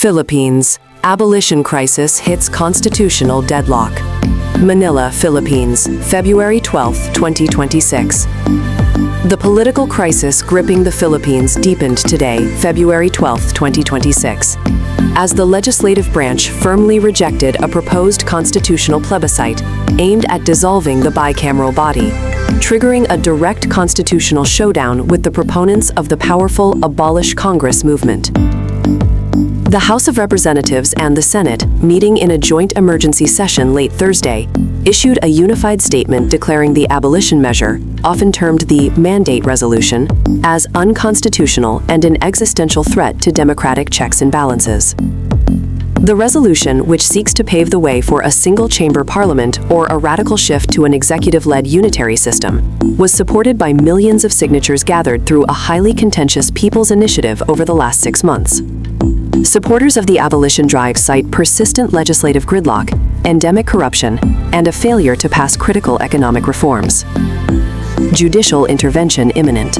Philippines. Abolition crisis hits constitutional deadlock. Manila, Philippines, February 12, 2026. The political crisis gripping the Philippines deepened today, February 12, 2026, as the legislative branch firmly rejected a proposed constitutional plebiscite aimed at dissolving the bicameral body, triggering a direct constitutional showdown with the proponents of the powerful Abolish Congress movement. The House of Representatives and the Senate, meeting in a joint emergency session late Thursday, issued a unified statement declaring the abolition measure, often termed the mandate resolution, as unconstitutional and an existential threat to democratic checks and balances. The resolution, which seeks to pave the way for a single-chamber parliament or a radical shift to an executive-led unitary system, was supported by millions of signatures gathered through a highly contentious people's initiative over the last 6 months. Supporters of the abolition drive cite persistent legislative gridlock, endemic corruption, and a failure to pass critical economic reforms. Judicial intervention imminent.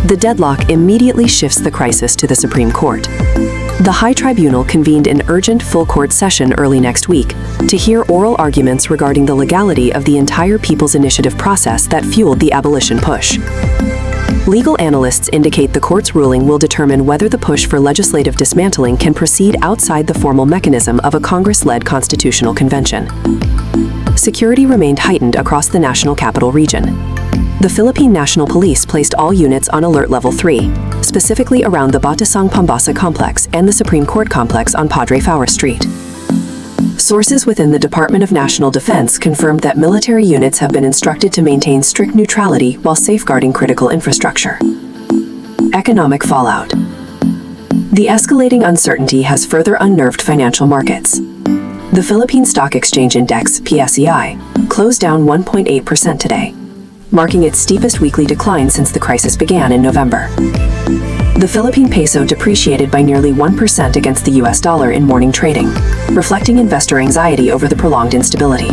The deadlock immediately shifts the crisis to the Supreme Court. The High Tribunal convened an urgent full-court session early next week to hear oral arguments regarding the legality of the entire People's Initiative process that fueled the abolition push. Legal analysts indicate the court's ruling will determine whether the push for legislative dismantling can proceed outside the formal mechanism of a Congress-led constitutional convention. Security remained heightened across the national capital region. The Philippine National Police placed all units on Alert Level 3, specifically around the Batasang Pambasa complex and the Supreme Court complex on Padre Faura Street. Sources within the Department of National Defense confirmed that military units have been instructed to maintain strict neutrality while safeguarding critical infrastructure. Economic fallout. The escalating uncertainty has further unnerved financial markets. The Philippine Stock Exchange Index, PSEI, closed down 1.8% today, marking its steepest weekly decline since the crisis began in November. The Philippine peso depreciated by nearly 1% against the US dollar in morning trading, reflecting investor anxiety over the prolonged instability.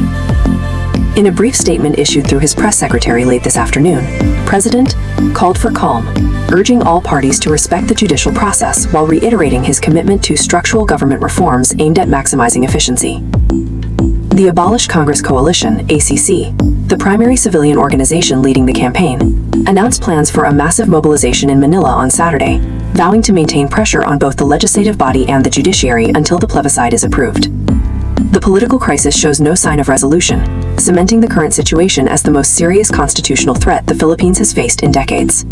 In a brief statement issued through his press secretary late this afternoon, President called for calm, urging all parties to respect the judicial process while reiterating his commitment to structural government reforms aimed at maximizing efficiency. The Abolish Congress Coalition, ACC, the primary civilian organization leading the campaign, announced plans for a massive mobilization in Manila on Saturday, vowing to maintain pressure on both the legislative body and the judiciary until the plebiscite is approved. The political crisis shows no sign of resolution, cementing the current situation as the most serious constitutional threat the Philippines has faced in decades.